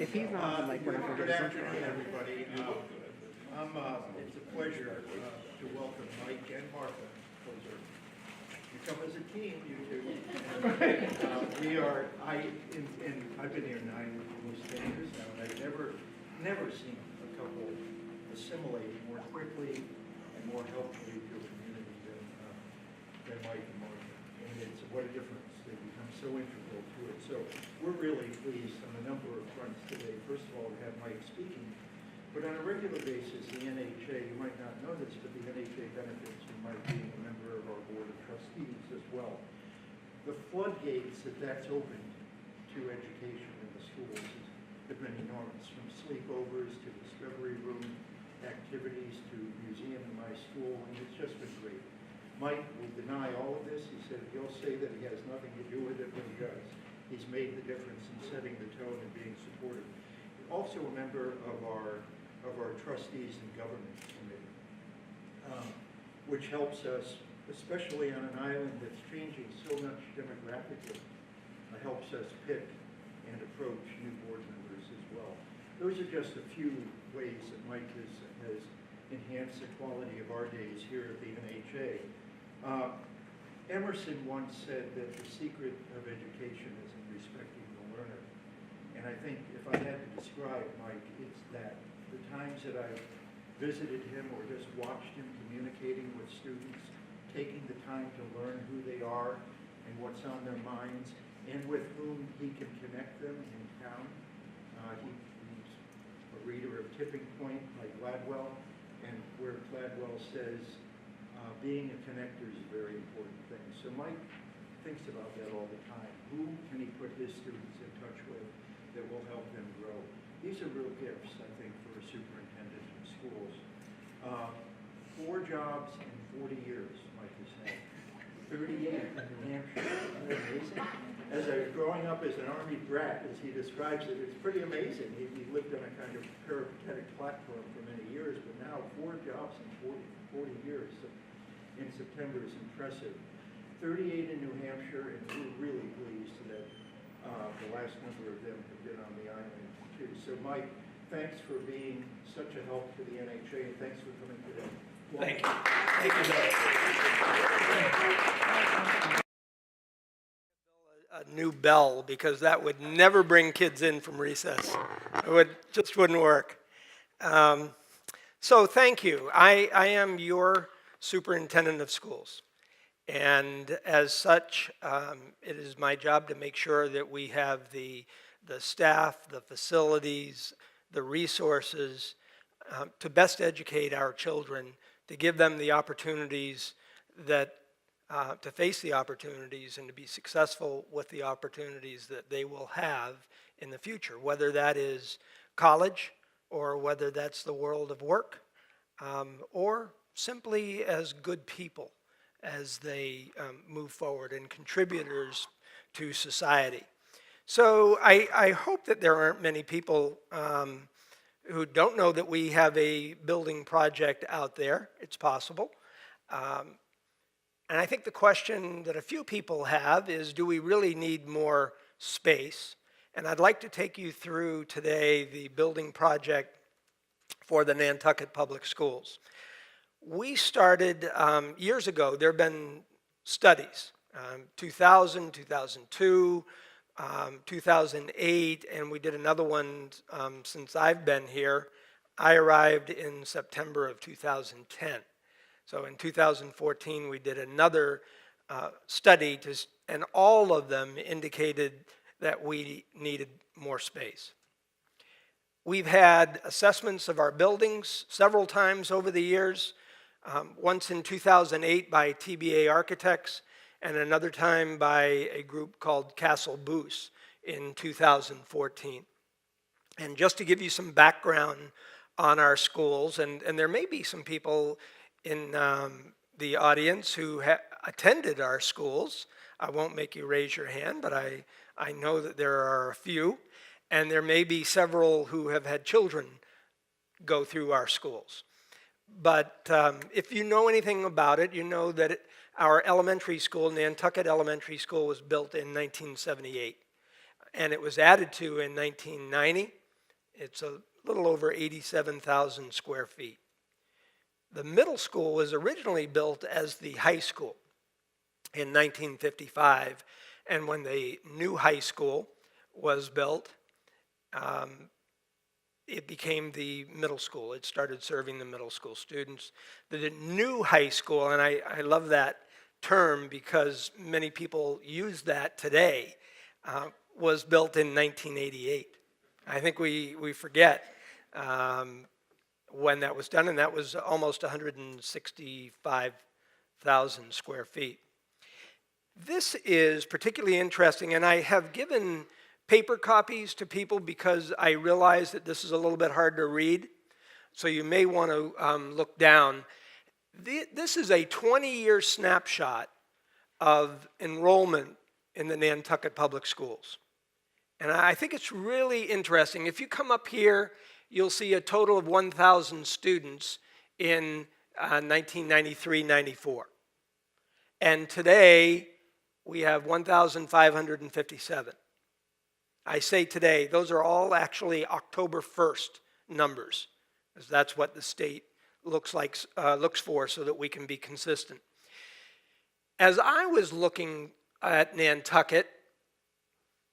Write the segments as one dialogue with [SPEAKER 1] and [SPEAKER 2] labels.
[SPEAKER 1] if he's not on, like, whatever.
[SPEAKER 2] Good afternoon, everybody. It's a pleasure to welcome Mike and Martha Cozort. You come as a team, you two. I've been here 9 almost 10 years now, and I've never seen a couple assimilate more quickly and more helpfully to a community than Mike and Martha. And it's what a difference. They become so integral to it. So we're really pleased on a number of fronts today. First of all, to have Mike speaking. But on a regular basis, the NHA, you might not know this, but the NHA benefits from Mike being a member of our Board of Trustees as well. The floodgates that's opened to education in the schools have been enormous, from sleepovers to discovery room activities to museum in my school, and it's just been great. Mike will deny all of this. He said he'll say that he has nothing to do with it, but he does. He's made the difference in setting the tone and being supportive. Also a member of our trustees and government committee, which helps us, especially on an island that's changing so much demographically, helps us pick and approach new board members as well. Those are just a few ways that Mike has enhanced the quality of our days here at the NHA. Emerson once said that the secret of education is in respecting the learner. And I think if I had to describe Mike, it's that. The times that I've visited him or just watched him communicating with students, taking the time to learn who they are and what's on their minds, and with whom he can connect them in town. He's a reader of Tipping Point, like Gladwell, and where Gladwell says, being a connector is a very important thing. So Mike thinks about that all the time. Who can he put his students in touch with that will help them grow? These are real gifts, I think, for a superintendent in schools. 4 jobs in 40 years, Mike is saying. 38 in New Hampshire. Isn't that amazing? As I was growing up as an Army brat, as he describes it, it's pretty amazing. He lived on a kind of peripatetic platform for many years, but now 4 jobs in 40 years in September is impressive. 38 in New Hampshire, and we're really pleased that the last number of them have been on the island too. So Mike, thanks for being such a help to the NHA, and thanks for coming today.
[SPEAKER 3] Thank you. Thank you, Bill. A new bell, because that would never bring kids in from recess. It just wouldn't work. So thank you. I am your superintendent of schools. And as such, it is my job to make sure that we have the staff, the facilities, the resources to best educate our children, to give them the opportunities that, to face the opportunities and to be successful with the opportunities that they will have in the future, whether that is college or whether that's the world of work, or simply as good people as they move forward and contributors to society. So I hope that there aren't many people who don't know that we have a building project out there. It's possible. And I think the question that a few people have is, do we really need more space? And I'd like to take you through today the building project for the Nantucket Public Schools. We started years ago. There have been studies, 2000, 2002, 2008, and we did another one since I've been here. I arrived in September of 2010. So in 2014, we did another study, and all of them indicated that we needed more space. We've had assessments of our buildings several times over the years. Once in 2008 by TBA Architects, and another time by a group called Castle Boos in 2014. And just to give you some background on our schools, and there may be some people in the audience who attended our schools. I won't make you raise your hand, but I know that there are a few, and there may be several who have had children go through our schools. But if you know anything about it, you know that our elementary school, Nantucket Elementary School, was built in 1978. And it was added to in 1990. It's a little over 87,000 square feet. The middle school was originally built as the high school in 1955, and when the new high school was built, it became the middle school. It started serving the middle school students. The new high school, and I love that term because many people use that today, was built in 1988. I think we forget when that was done, and that was almost 165,000 square feet. This is particularly interesting, and I have given paper copies to people because I realize that this is a little bit hard to read, so you may want to look down. This is a 20-year snapshot of enrollment in the Nantucket Public Schools. And I think it's really interesting. If you come up here, you'll see a total of 1,000 students in 1993-94. And today, we have 1,557. I say today, those are all actually October 1st numbers, because that's what the state looks for so that we can be consistent. As I was looking at Nantucket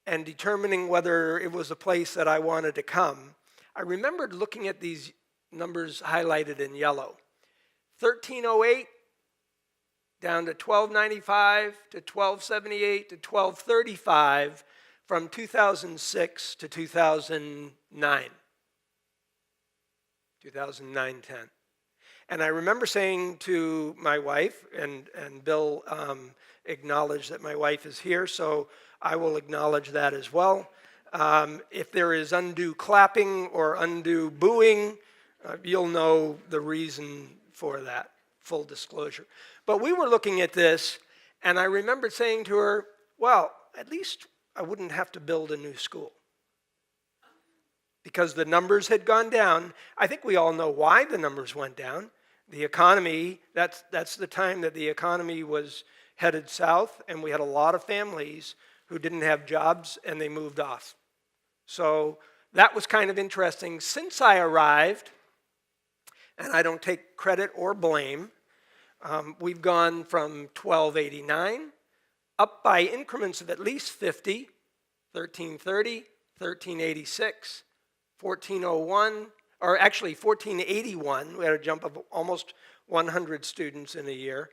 [SPEAKER 3] and determining whether it was a place that I wanted to come, I remembered looking at these numbers highlighted in yellow. 1308 down to 1295 to 1278 to 1235 from 2006 to 2009, 2009-10. And I remember saying to my wife, and Bill acknowledged that my wife is here, so I will acknowledge that as well. If there is undue clapping or undue booing, you'll know the reason for that, full disclosure. But we were looking at this, and I remember saying to her, well, at least I wouldn't have to build a new school. Because the numbers had gone down. I think we all know why the numbers went down. The economy, that's the time that the economy was headed south, and we had a lot of families who didn't have jobs, and they moved off. So that was kind of interesting. Since I arrived, and I don't take credit or blame, we've gone from 1289 up by increments of at least 50, 1330, 1386, 1401, or actually 1481, we had a jump of almost 100 students in a year,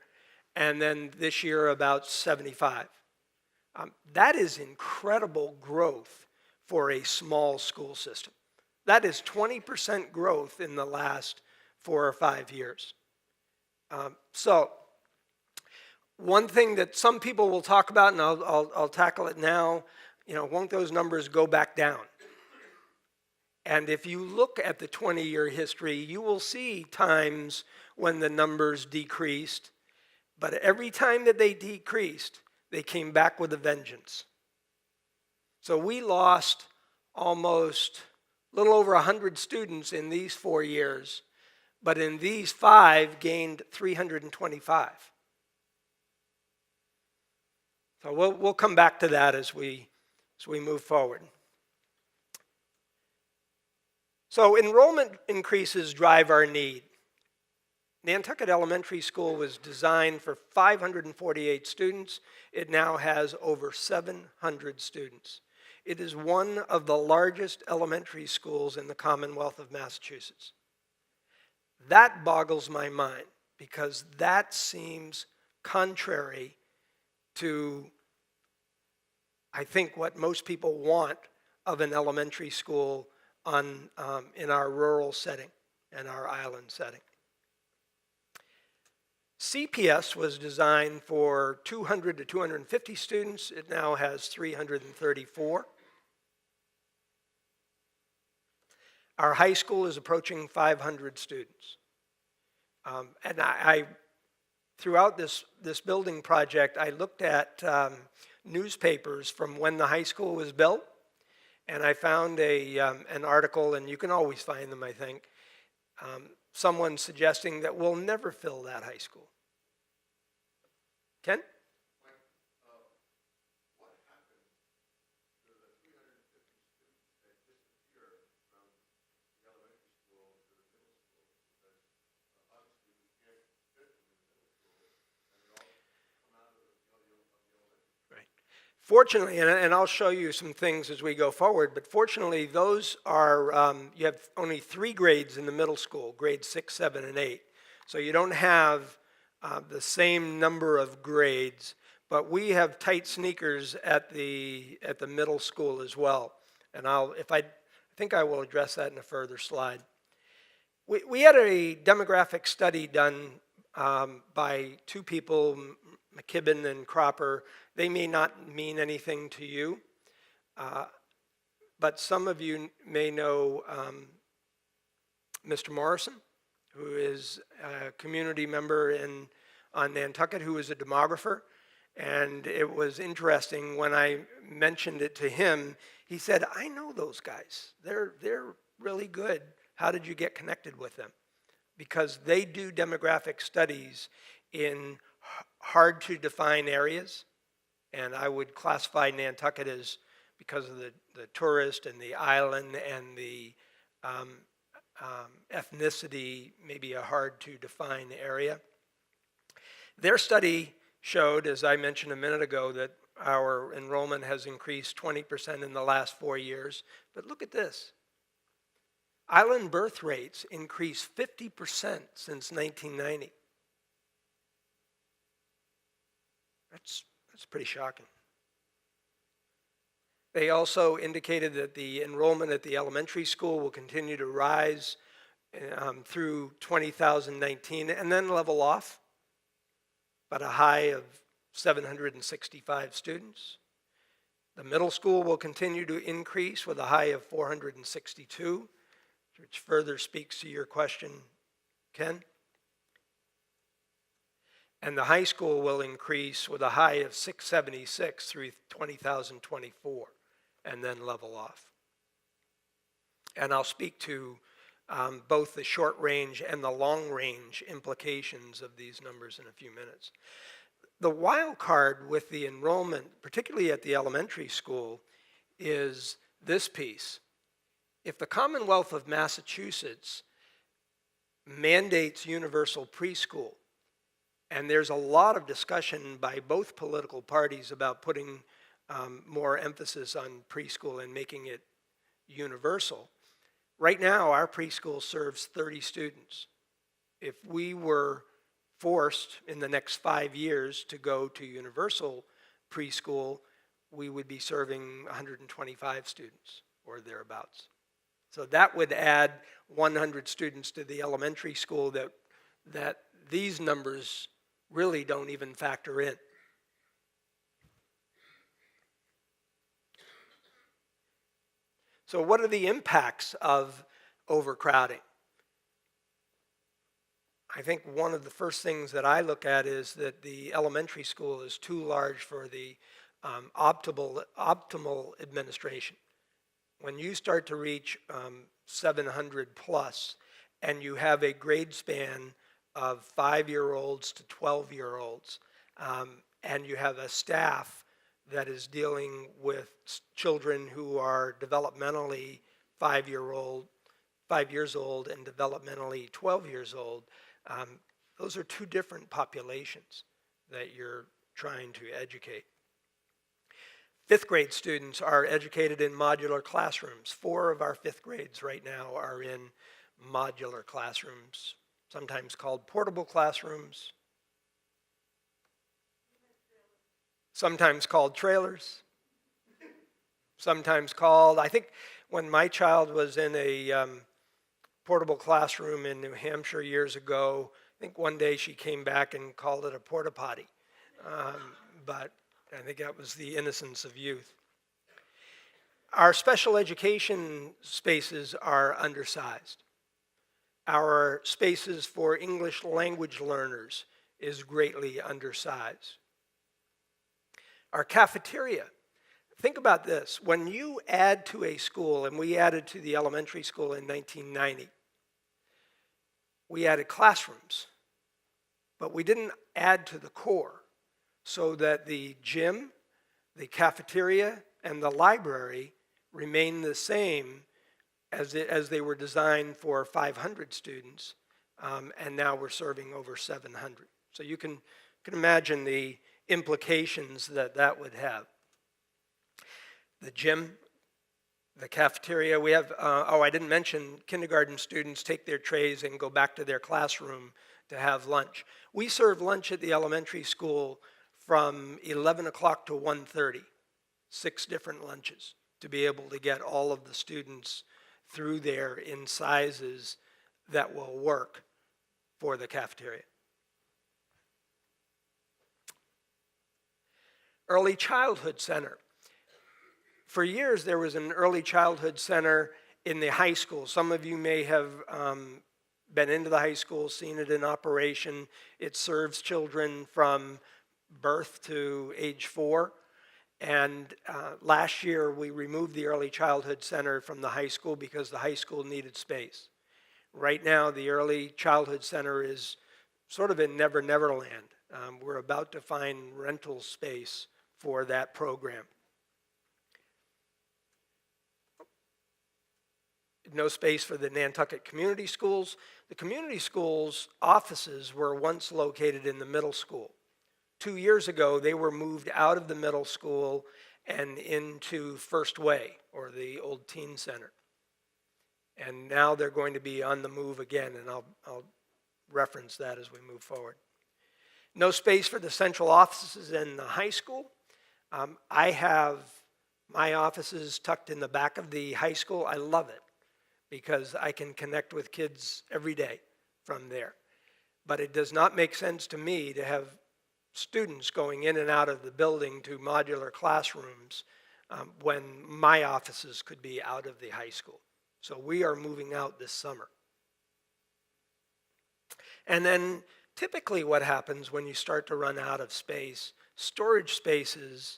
[SPEAKER 3] and then this year about 75. That is incredible growth for a small school system. That is 20% growth in the last 4 or 5 years. So one thing that some people will talk about, and I'll tackle it now, won't those numbers go back down? And if you look at the 20-year history, you will see times when the numbers decreased, but every time that they decreased, they came back with a vengeance. So we lost almost a little over 100 students in these 4 years, but in these 5 gained 325. So we'll come back to that as we move forward. So enrollment increases drive our need. Nantucket Elementary School was designed for 548 students. It now has over 700 students. It is one of the largest elementary schools in the Commonwealth of Massachusetts. That boggles my mind because that seems contrary to, I think, what most people want of an elementary school in our rural setting and our island setting. CPS was designed for 200 to 250 students. It now has 334. Our high school is approaching 500 students. And I throughout this building project, I looked at newspapers from when the high school was built, and I found an article, and you can always find them, I think, someone suggesting that we'll never fill that high school. Ken?
[SPEAKER 1] What happened to the 350 students that disappeared from
[SPEAKER 3] Fortunately, and I'll show you some things as we go forward, but fortunately, those are, you have only 3 grades in the middle school, grades 6, 7, and 8. So you don't have the same number of grades, but we have tight sneakers at the middle school as well. And I think I will address that in a further slide. We had a demographic study done by 2 people, McKibben and Cropper. They may not mean anything to you, but some of you may know Mr. Morrison, who is a community member on Nantucket, who is a demographer. And it was interesting when I mentioned it to him, he said, I know those guys. They're really good. How did you get connected with them? Because they do demographic studies in hard to define areas. And I would classify Nantucket as, because of the tourist and the island and the ethnicity, maybe a hard to define area. Their study showed, as I mentioned a minute ago, that our enrollment has increased 20% in the last 4 years. But look at this. Island birth rates increased 50% since 1990. That's pretty shocking. They also indicated that the enrollment at the elementary school will continue to rise through 2019 and then level off, but a high of 765 students. The middle school will continue to increase with a high of 462, which further speaks to your question, Ken. And the high school will increase with a high of 676 through 2024 and then level off. And I'll speak to both the short range and the long range implications of these numbers in a few minutes. The wild card with the enrollment, particularly at the elementary school, is this piece. If the Commonwealth of Massachusetts mandates universal preschool, and there's a lot of discussion by both political parties about putting more emphasis on preschool and making it universal. Right now, our preschool serves 30 students. If we were forced in the next 5 years to go to universal preschool, we would be serving 125 students or thereabouts. So that would add 100 students to the elementary school that these numbers really don't even factor in. So what are the impacts of overcrowding? I think one of the first things that I look at is that the elementary school is too large for the optimal administration. When you start to reach 700 plus and you have a grade span of 5-year-olds to 12-year-olds, and you have a staff that is dealing with children who are developmentally 5 years old and developmentally 12 years old, those are 2 different populations that you're trying to educate. 5th grade students are educated in modular classrooms. 4 of our 5th grades right now are in modular classrooms, sometimes called portable classrooms, sometimes called trailers, sometimes called, I think when my child was in a portable classroom in New Hampshire years ago, I think one day she came back and called it a porta potty. But I think that was the innocence of youth. Our special education spaces are undersized. Our spaces for English language learners is greatly undersized. Our cafeteria, think about this. When you add to a school, and we added to the elementary school in 1990, we added classrooms, but we didn't add to the core so that the gym, the cafeteria, and the library remain the same as they were designed for 500 students, and now we're serving over 700. So you can imagine the implications that would have. the gym, the cafeteria. We have, I didn't mention kindergarten students take their trays and go back to their classroom to have lunch. We serve lunch at the elementary school from 11 o'clock to 1:30, 6 different lunches to be able to get all of the students through there in sizes that will work for the cafeteria. Early Childhood Center. For years, there was an early childhood center in the high school. Some of you may have been into the high school, seen it in operation. It serves children from birth to age 4. And last year, we removed the early childhood center from the high school because the high school needed space. Right now, the early childhood center is sort of in Never Never Land. We're about to find rental space for that program. No space for the Nantucket community schools. The community schools offices were once located in the middle school. 2 years ago, they were moved out of the middle school and into First Way, or the old teen center. And now they're going to be on the move again, and I'll reference that as we move forward. No space for the central offices in the high school. I have my offices tucked in the back of the high school. I love it because I can connect with kids every day from there. But it does not make sense to me to have students going in and out of the building to modular classrooms when my offices could be out of the high school. So we are moving out this summer. And then typically what happens when you start to run out of space, storage spaces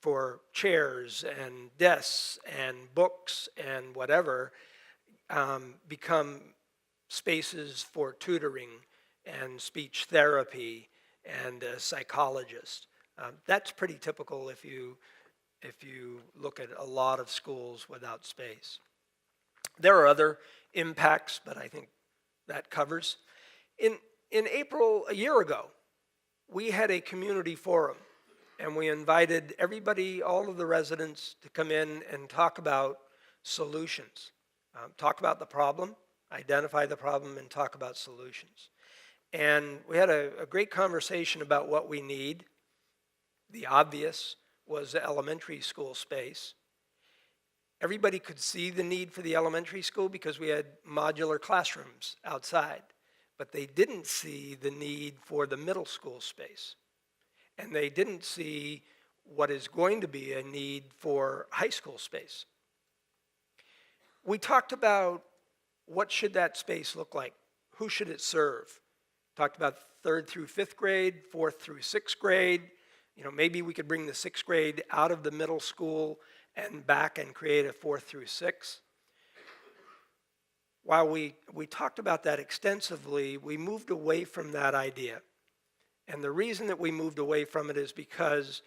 [SPEAKER 3] for chairs and desks and books and whatever become spaces for tutoring and speech therapy and a psychologist. That's pretty typical if you look at a lot of schools without space. There are other impacts, but I think that covers. In April, a year ago, we had a community forum, and we invited everybody, all of the residents, to come in and talk about solutions. Talk about the problem, identify the problem, and talk about solutions. And we had a great conversation about what we need. The obvious was the elementary school space. Everybody could see the need for the elementary school because we had modular classrooms outside, but they didn't see the need for the middle school space. And they didn't see what is going to be a need for high school space. We talked about what should that space look like? Who should it serve? Talked about 3rd through 5th grade, 4th through 6th grade. Maybe we could bring the 6th grade out of the middle school and back and create a 4th through 6th. While we talked about that extensively, we moved away from that idea. And the reason that we moved away from it is because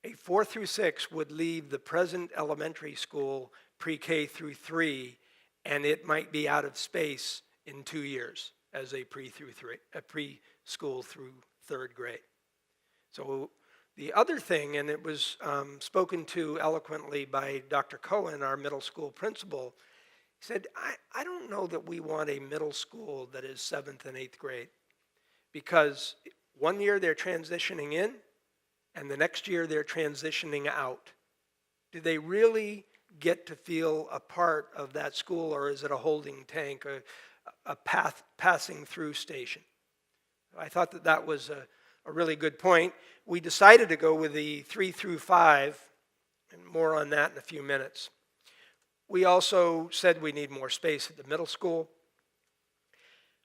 [SPEAKER 3] a 4 through 6 would leave the present elementary school pre-K through 3, and it might be out of space in 2 years as a preschool through 3rd grade. So the other thing, and it was spoken to eloquently by Dr. Cohen, our middle school principal, he said, I don't know that we want a middle school that is 7th and 8th grade, because one year they're transitioning in, and the next year they're transitioning out. Do they really get to feel a part of that school, or is it a holding tank, a passing through station? I thought that was a really good point. We decided to go with the 3 through 5, and more on that in a few minutes. We also said we need more space at the middle school.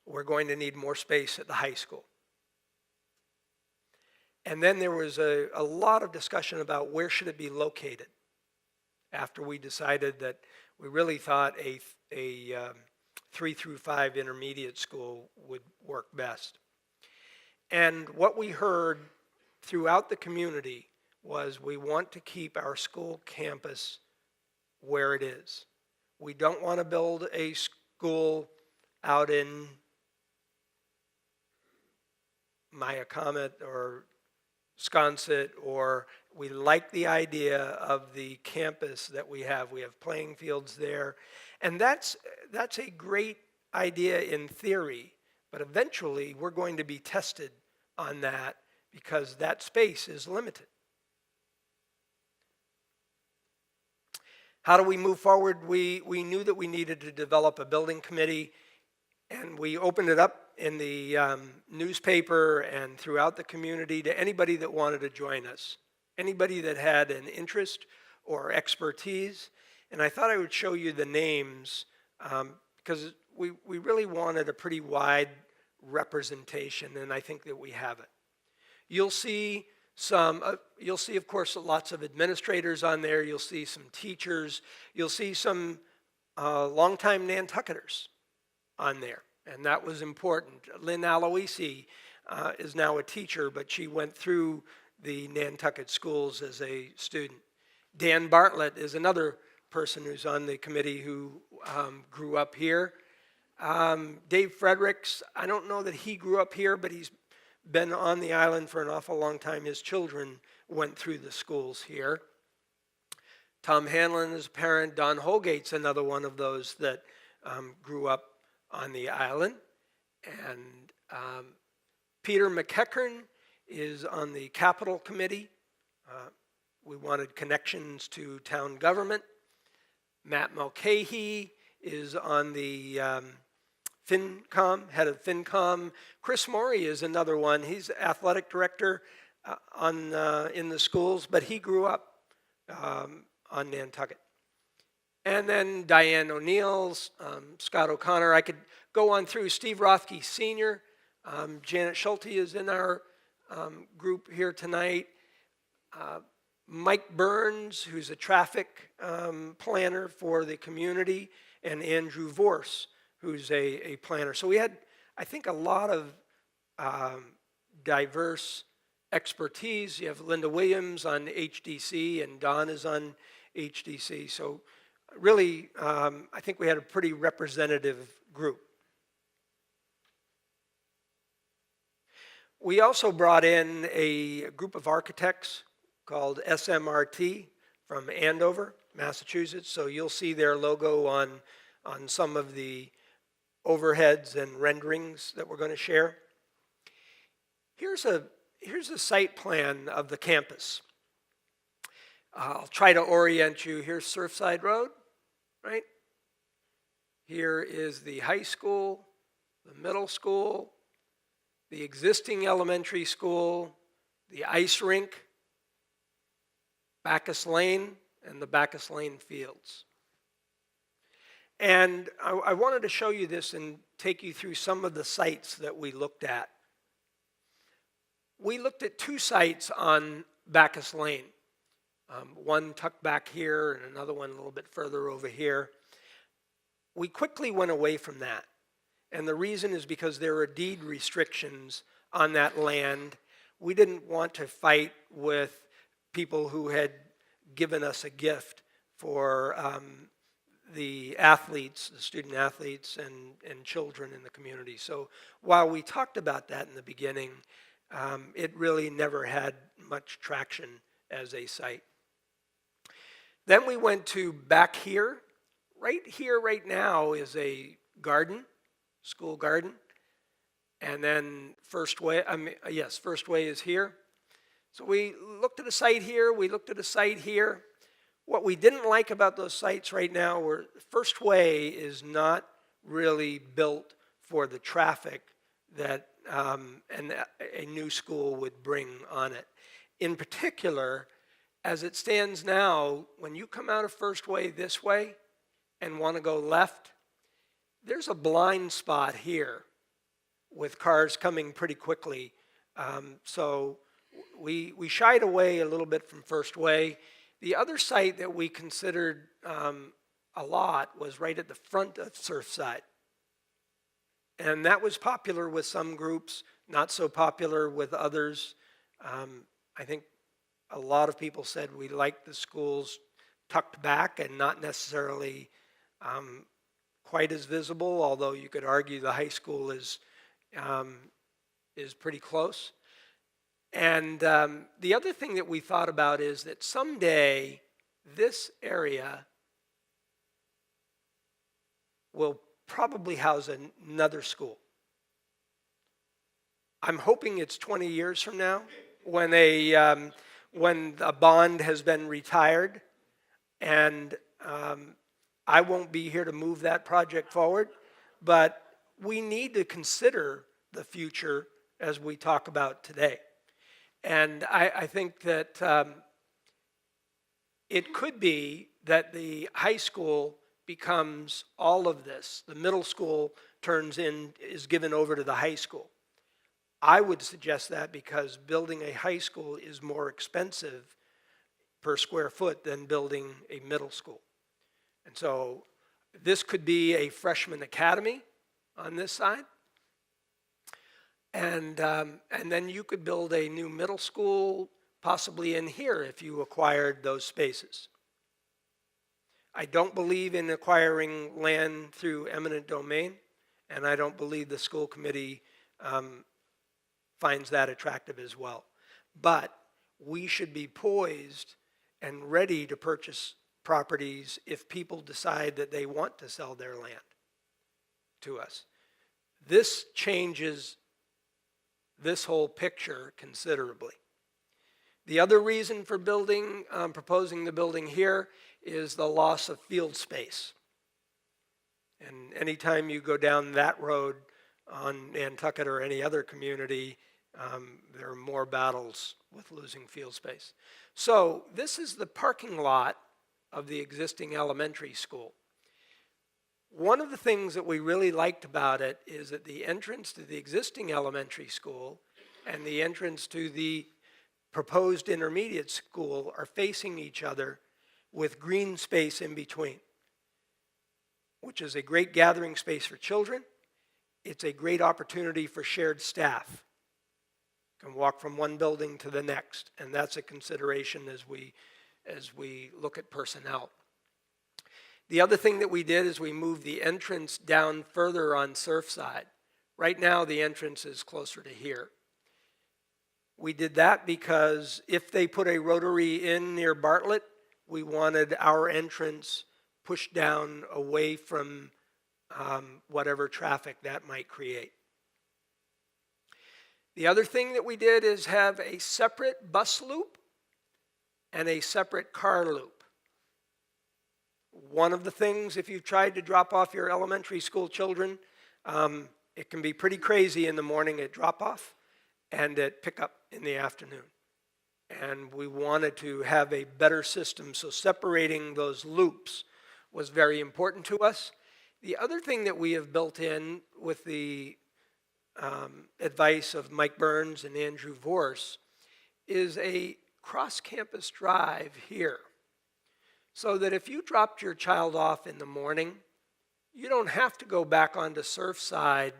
[SPEAKER 3] We're going to need more space at the high school. And then there was a lot of discussion about where should it be located after we decided that we really thought a 3 through 5 intermediate school would work best. And what we heard throughout the community was we want to keep our school campus where it is. We don't want to build a school out in Maya Comet or sconce it, or we like the idea of the campus that we have. We have playing fields there. And that's a great idea in theory, but eventually we're going to be tested on that because that space is limited. How do we move forward? We knew that we needed to develop a building committee, and we opened it up in the newspaper and throughout the community to anybody that wanted to join us, anybody that had an interest or expertise. And I thought I would show you the names because we really wanted a pretty wide representation, and I think that we have it. You'll see of course, lots of administrators on there. You'll see some teachers. You'll see some longtime Nantucketers on there, and that was important. Lynn Aloisi is now a teacher, but she went through the Nantucket schools as a student. Dan Bartlett is another person who's on the committee who grew up here. Dave Fredericks, I don't know that he grew up here, but he's been on the island for an awful long time. His children went through the schools here. Tom Hanlon is a parent. Don Holgate's another one of those that grew up on the island. And Peter McEachern is on the Capital Committee. We wanted connections to town government. Matt Mulcahy is on the FinCom, head of FinCom. Chris Morey is another one. He's athletic director in the schools, but he grew up on Nantucket. And then Diane O'Neill, Scott O'Connor. I could go on through. Steve Rothke Sr., Janet Schulte is in our group here tonight. Mike Burns, who's a traffic planner for the community, and Andrew Vorse, who's a planner. So we had, I think, a lot of diverse expertise. You have Linda Williams on HDC, and Don is on HDC. So really, I think we had a pretty representative group. We also brought in a group of architects called SMRT from Andover, Massachusetts. So you'll see their logo on some of the overheads and renderings that we're going to share. Here's a site plan of the campus. I'll try to orient you. Here's Surfside Road, right? Here is the high school, the middle school, the existing elementary school, the ice rink, Bacchus Lane, and the Bacchus Lane fields. And I wanted to show you this and take you through some of the sites that we looked at. We looked at two sites on Bacchus Lane. One tucked back here and another one a little bit further over here. We quickly went away from that. And the reason is because there are deed restrictions on that land. We didn't want to fight with people who had given us a gift for the athletes, the student athletes and children in the community. So while we talked about that in the beginning, it really never had much traction as a site. Then we went to back here. Right here, right now, is a garden, school garden. And then First Way is here. So we looked at a site here, we looked at a site here. What we didn't like about those sites right now were First Way is not really built for the traffic that a new school would bring on it. In particular, as it stands now, when you come out of First Way this way and want to go left, there's a blind spot here with cars coming pretty quickly. So we shied away a little bit from First Way. The other site that we considered a lot was right at the front of Surfside. And that was popular with some groups, not so popular with others. I think a lot of people said we liked the schools tucked back and not necessarily quite as visible, although you could argue the high school is pretty close. And the other thing that we thought about is that someday this area will probably house another school. I'm hoping it's 20 years from now when a bond has been retired, and I won't be here to move that project forward, but we need to consider the future as we talk about today. And I think that it could be that the high school becomes all of this. The middle school is given over to the high school. I would suggest that because building a high school is more expensive per square foot than building a middle school. And so this could be a freshman academy on this side. And then you could build a new middle school possibly in here if you acquired those spaces. I don't believe in acquiring land through eminent domain, and I don't believe the school committee finds that attractive as well. But we should be poised and ready to purchase properties if people decide that they want to sell their land to us. This changes this whole picture considerably. The other reason for proposing the building here is the loss of field space. And anytime you go down that road on Nantucket or any other community, there are more battles with losing field space. So this is the parking lot of the existing elementary school. One of the things that we really liked about it is that the entrance to the existing elementary school and the entrance to the proposed intermediate school are facing each other with green space in between, which is a great gathering space for children. It's a great opportunity for shared staff. You can walk from one building to the next, and that's a consideration as we look at personnel. The other thing that we did is we moved the entrance down further on Surfside. Right now, the entrance is closer to here. We did that because if they put a rotary in near Bartlett, we wanted our entrance pushed down away from whatever traffic that might create. The other thing that we did is have a separate bus loop and a separate car loop. One of the things, if you've tried to drop off your elementary school children, it can be pretty crazy in the morning at drop-off and at pickup in the afternoon. And we wanted to have a better system, so separating those loops was very important to us. The other thing that we have built in with the advice of Mike Burns and Andrew Vorse is a cross-campus drive here. So that if you dropped your child off in the morning, you don't have to go back onto Surfside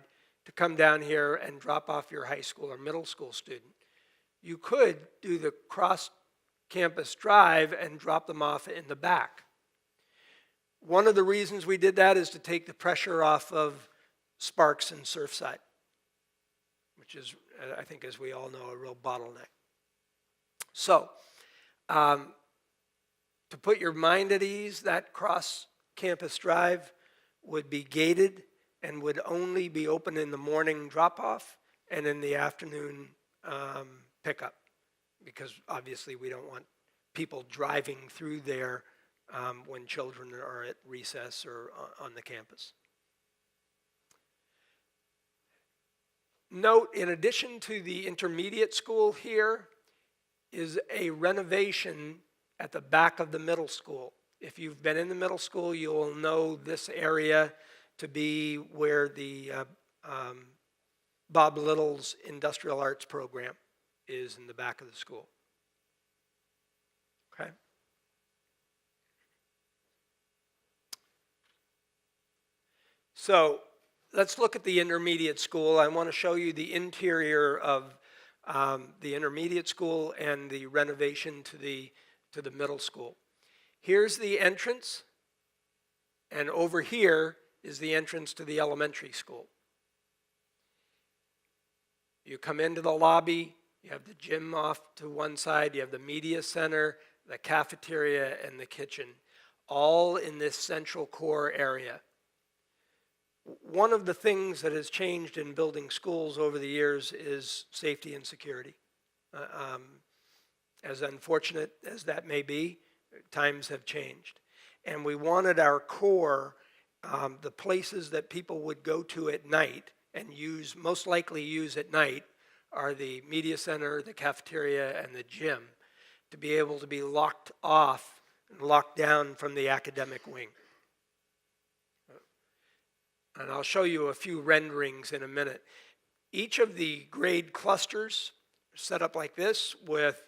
[SPEAKER 3] to come down here and drop off your high school or middle school student. You could do the cross-campus drive and drop them off in the back. One of the reasons we did that is to take the pressure off of Sparks and Surfside, which is, I think, as we all know, a real bottleneck. So, to put your mind at ease, that cross-campus drive would be gated and would only be open in the morning drop-off and in the afternoon pickup, because obviously we don't want people driving through there when children are at recess or on the campus. Note, in addition to the intermediate school here, is a renovation at the back of the middle school. If you've been in the middle school, you will know this area to be where the Bob Little's Industrial Arts program is, in the back of the school. Okay? So let's look at the intermediate school. I want to show you the interior of the intermediate school and the renovation to the middle school. Here's the entrance, and over here is the entrance to the elementary school. You come into the lobby You have the gym off to one side, you have the media center, the cafeteria, and the kitchen, all in this central core area. One of the things that has changed in building schools over the years is safety and security. As unfortunate as that may be, times have changed. And we wanted our core, the places that people would go to at night and most likely use at night, are the media center, the cafeteria, and the gym, to be able to be locked off and locked down from the academic wing. And I'll show you a few renderings in a minute. Each of the grade clusters are set up like this, with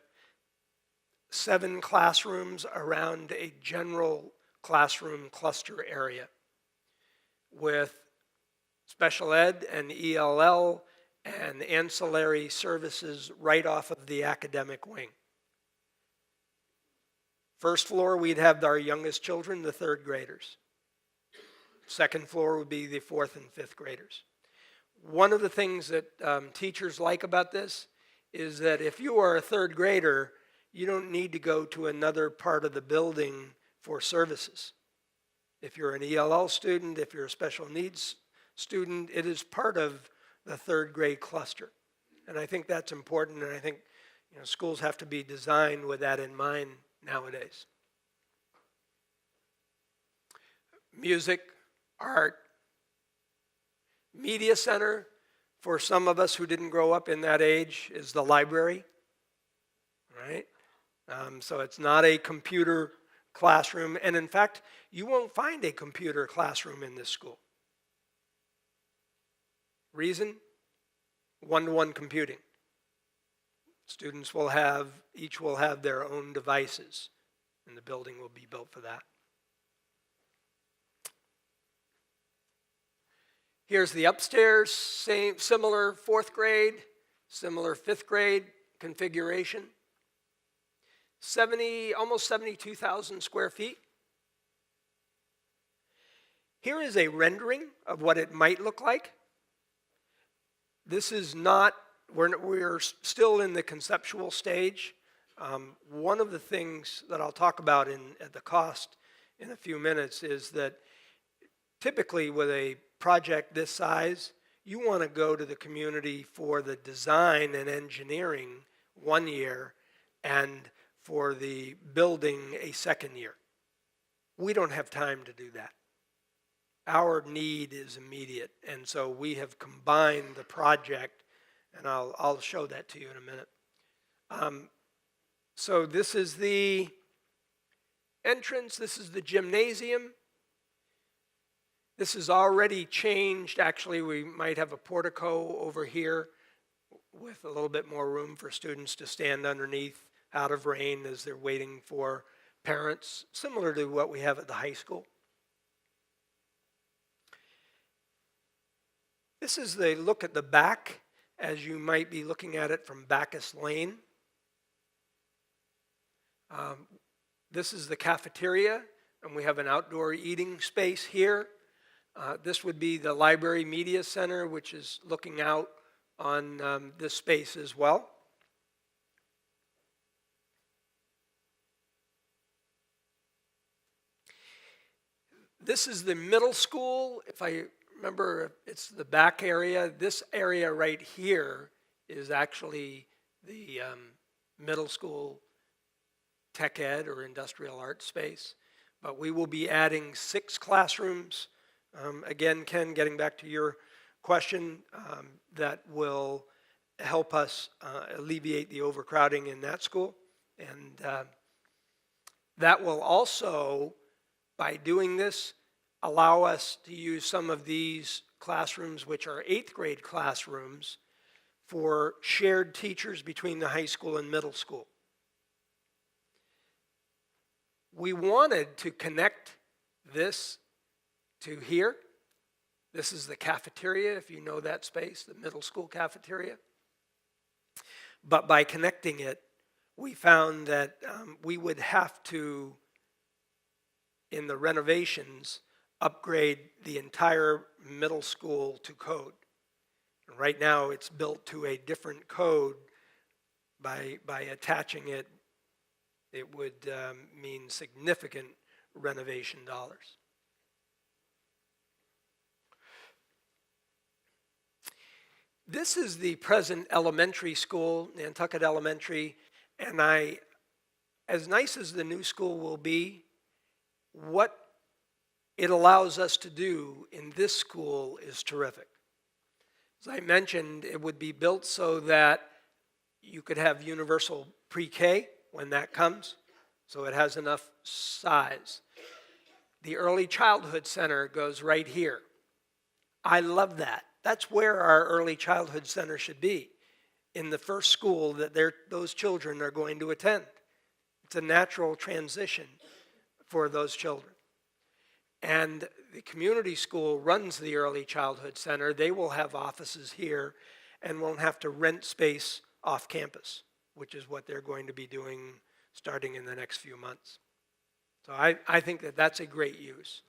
[SPEAKER 3] 7 classrooms around a general classroom cluster area, with special ed and ELL and ancillary services right off of the academic wing. First floor, we'd have our youngest children, the 3rd graders. Second floor would be the 4th and 5th graders. One of the things that teachers like about this is that if you are a 3rd grader, you don't need to go to another part of the building for services. If you're an ELL student, if you're a special needs student, it is part of the 3rd grade cluster. And I think that's important, and I think schools have to be designed with that in mind nowadays. Music, art, media center, for some of us who didn't grow up in that age, is the library, right? So it's not a computer classroom, and in fact, you won't find a computer classroom in this school. Reason? One-to-one computing. Students each will have their own devices, and the building will be built for that. Here's the upstairs, similar 4th grade, similar 5th grade configuration. Almost 72,000 square feet. Here is a rendering of what it might look like. This is not, we're still in the conceptual stage. One of the things that I'll talk about at the cost in a few minutes is that typically with a project this size, you want to go to the community for the design and engineering 1 year and for the building a 2nd year. We don't have time to do that. Our need is immediate, and so we have combined the project, and I'll show that to you in a minute. So this is the entrance, this is the gymnasium. This is already changed. Actually, we might have a portico over here with a little bit more room for students to stand underneath out of rain as they're waiting for parents, similar to what we have at the high school. This is the look at the back as you might be looking at it from Bacchus Lane. This is the cafeteria, and we have an outdoor eating space here. This would be the library media center, which is looking out on this space as well. This is the middle school. If I remember, it's the back area. This area right here is actually the middle school tech ed or industrial art space. But we will be adding 6 classrooms. Again, Ken, getting back to your question, that will help us alleviate the overcrowding in that school. And that will also, by doing this, allow us to use some of these classrooms, which are 8th grade classrooms, for shared teachers between the high school and middle school. We wanted to connect this to here. This is the cafeteria, if you know that space, the middle school cafeteria. But by connecting it, we found that we would have to, in the renovations, upgrade the entire middle school to code. Right now, it's built to a different code By attaching it, it would mean significant renovation dollars. This is the present elementary school, Nantucket Elementary, and as nice as the new school will be, what it allows us to do in this school is terrific. As I mentioned, it would be built so that you could have universal pre-K when that comes, so it has enough size. The Early Childhood Center goes right here. I love that. That's where our Early Childhood Center should be, in the first school that those children are going to attend. It's a natural transition for those children. And the community school runs the Early Childhood Center. They will have offices here and won't have to rent space off campus, which is what they're going to be doing starting in the next few months. So I think that that's a great use.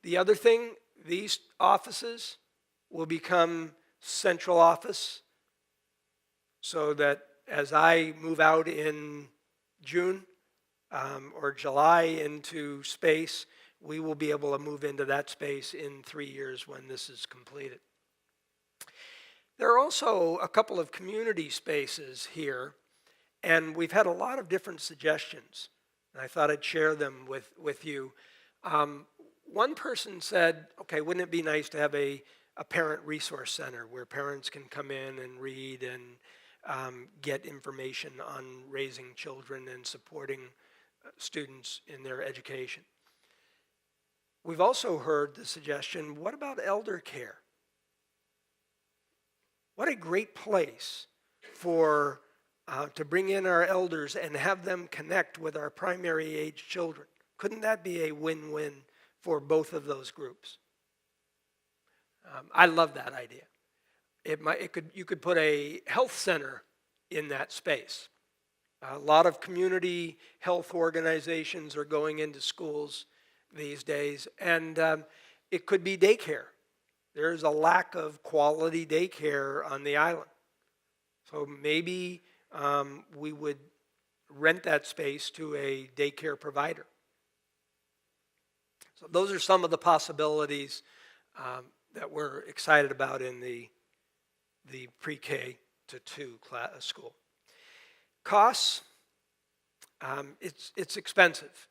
[SPEAKER 3] The other thing, these offices will become central office, so that as I move out in June or July into space, we will be able to move into that space in 3 years when this is completed. There are also a couple of community spaces here, and we've had a lot of different suggestions. And I thought I'd share them with you. One person said, okay, wouldn't it be nice to have a parent resource center where parents can come in and read and get information on raising children and supporting students in their education. We've also heard the suggestion, what about elder care? What a great place for to bring in our elders and have them connect with our primary age children. Couldn't that be a win-win for both of those groups? I love that idea. You could put a health center in that space. A lot of community health organizations are going into schools these days, and it could be daycare. There's a lack of quality daycare on the island. So maybe we would rent that space to a daycare provider. So those are some of the possibilities that we're excited about in the pre-K to 2 school. Costs, it's expensive.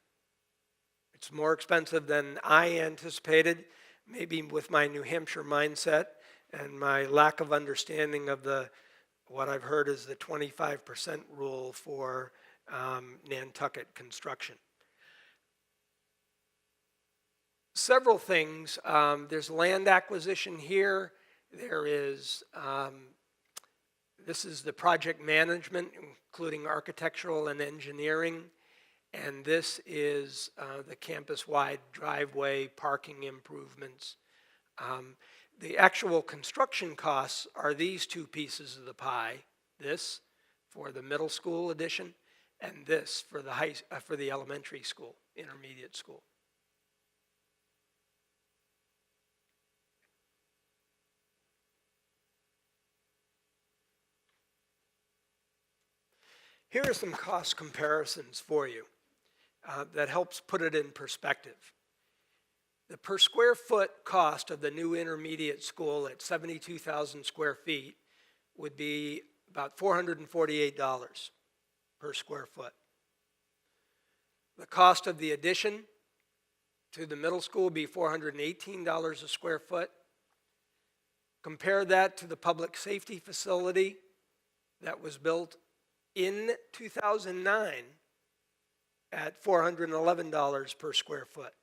[SPEAKER 3] It's more expensive than I anticipated, maybe with my New Hampshire mindset and my lack of understanding of what I've heard is the 25% rule for Nantucket construction. Several things. There's land acquisition here. There is, this is the project management, including architectural and engineering. And this is the campus-wide driveway parking improvements. The actual construction costs are these two pieces of the pie. This for the middle school addition, and this for the elementary school, intermediate school. Here are some cost comparisons for you that helps put it in perspective. The per square foot cost of the new intermediate school at 72,000 square feet would be about $448 per square foot. The cost of the addition to the middle school would be $418 a square foot. Compare that to the public safety facility that was built in 2009 at $411 per square foot.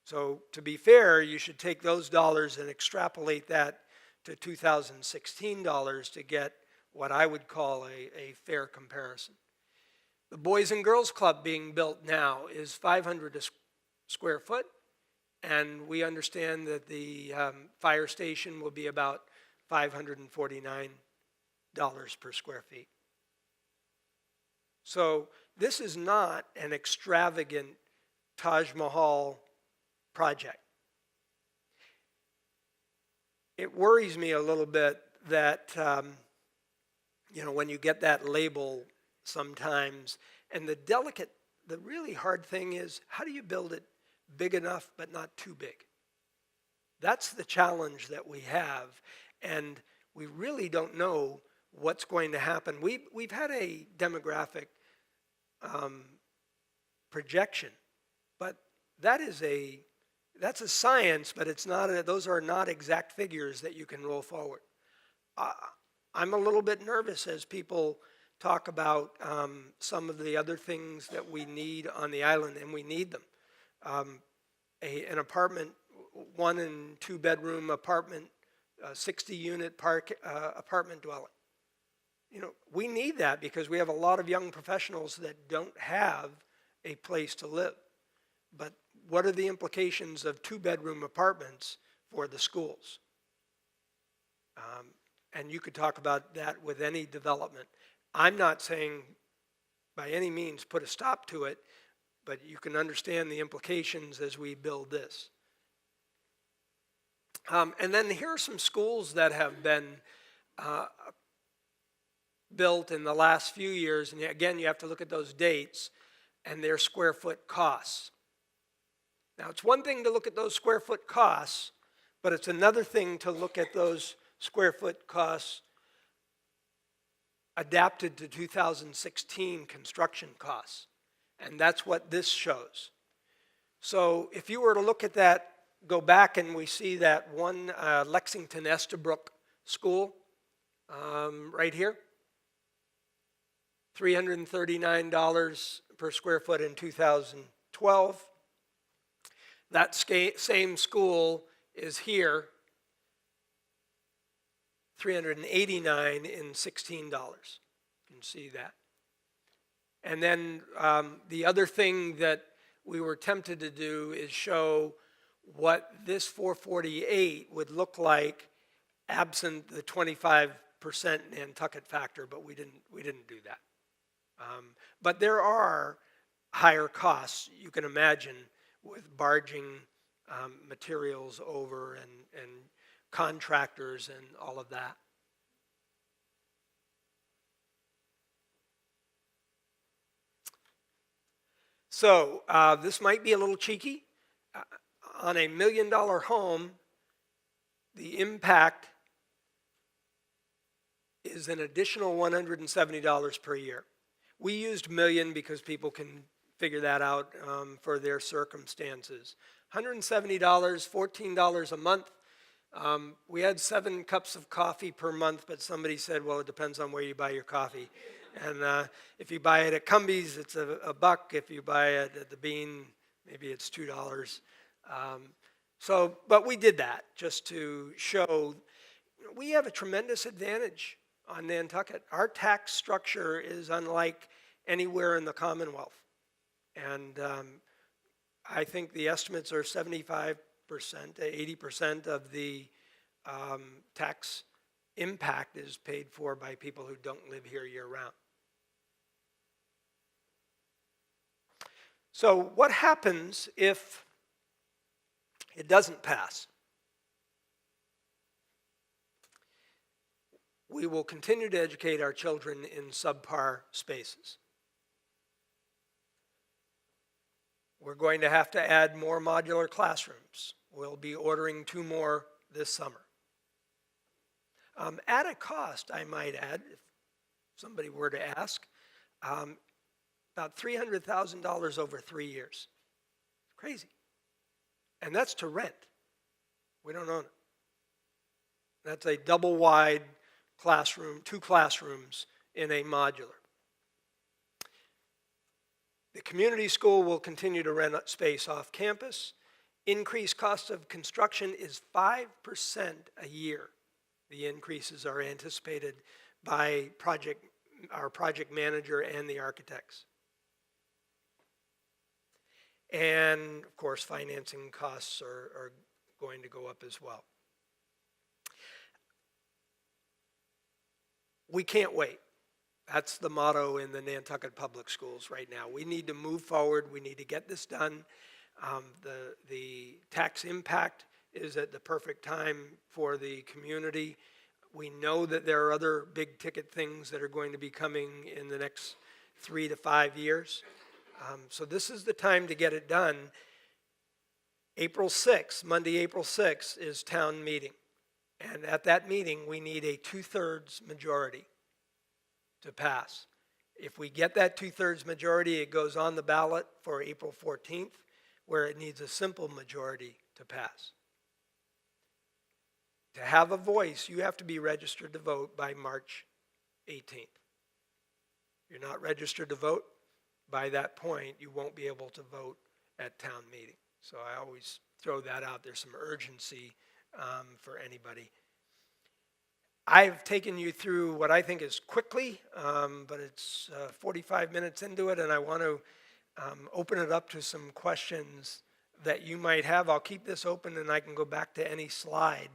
[SPEAKER 3] So to be fair, you should take those dollars and extrapolate that to 2016 dollars to get what I would call a fair comparison. The Boys and Girls Club being built now is 500 square foot, and we understand that the fire station will be about $549 per square feet. So this is not an extravagant Taj Mahal project. It worries me a little bit that you know, when you get that label sometimes, and the really hard thing is, how do you build it big enough but not too big? That's the challenge that we have, and we really don't know what's going to happen. We've had a demographic projection, but that's a science, but it's not those are not exact figures that you can roll forward. I'm a little bit nervous as people talk about some of the other things that we need on the island, and we need them. An apartment, 1 and 2 bedroom apartment, 60 unit apartment dwelling. You know, we need that because we have a lot of young professionals that don't have a place to live. But what are the implications of 2 bedroom apartments for the schools? And you could talk about that with any development. I'm not saying by any means put a stop to it, but you can understand the implications as we build this. And then here are some schools that have been built in the last few years, and again, you have to look at those dates and their square foot costs. Now, it's one thing to look at those square foot costs, but it's another thing to look at those square foot costs adapted to 2016 construction costs. And that's what this shows. So if you were to look at that, go back and we see that one Lexington Estabrook school right here. $339 per square foot in 2012. That same school is here, $389 in $16. You can see that. And then the other thing that we were tempted to do is show what this 448 would look like absent the 25% Nantucket factor, but we didn't do that. But there are higher costs, you can imagine, with barging materials over and contractors and all of that. So this might be a little cheeky. On a $1 million home, the impact is an additional $170 per year. We used million because people can figure that out for their circumstances. $170, $14 a month. We had 7 cups of coffee per month, but somebody said, well, it depends on where you buy your coffee. And if you buy it at Cumbies, it's a buck. If you buy it at the Bean, maybe it's $2. But we did that just to show we have a tremendous advantage on Nantucket. Our tax structure is unlike anywhere in the Commonwealth. And I think the estimates are 75% to 80% of the tax impact is paid for by people who don't live here year-round. So what happens if it doesn't pass? We will continue to educate our children in subpar spaces. We're going to have to add more modular classrooms. We'll be ordering 2 more this summer. At a cost, I might add, if somebody were to ask, about $300,000 over 3 years. Crazy. And that's to rent. We don't own it. That's a double wide classroom, 2 classrooms in a modular. The community school will continue to rent space off campus. Increased cost of construction is 5% a year. The increases are anticipated by our project manager and the architects. And of course, financing costs are going to go up as well. We can't wait. That's the motto in the Nantucket Public Schools right now. We need to move forward. We need to get this done. The tax impact is at the perfect time for the community. We know that there are other big ticket things that are going to be coming in the next 3 to 5 years. So this is the time to get it done. April 6th, Monday, April 6th is town meeting. And at that meeting, we need a 2/3 majority to pass. If we get that 2/3 majority, it goes on the ballot for April 14th, where it needs a simple majority to pass. To have a voice, you have to be registered to vote by March 18th. If you're not registered to vote, by that point, you won't be able to vote at town meeting. So I always throw that out. There's some urgency for anybody. I've taken you through what I think is quickly, but it's 45 minutes into it, and I want to open it up to some questions that you might have. I'll keep this open, and I can go back to any slide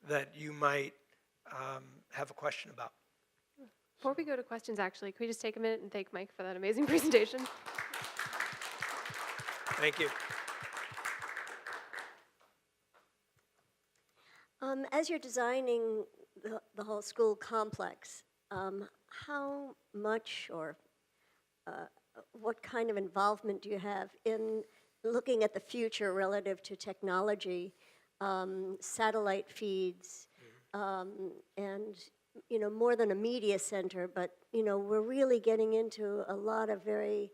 [SPEAKER 3] that you might have a question about.
[SPEAKER 1] Before we go to questions, actually, can we just take a minute and thank Mike for that amazing presentation?
[SPEAKER 3] Thank you.
[SPEAKER 4] As you're designing the whole school complex, how much or what kind of involvement do you have in looking at the future relative to technology, satellite feeds, and, you know, more than a media center, but, you know, we're really getting into a lot of very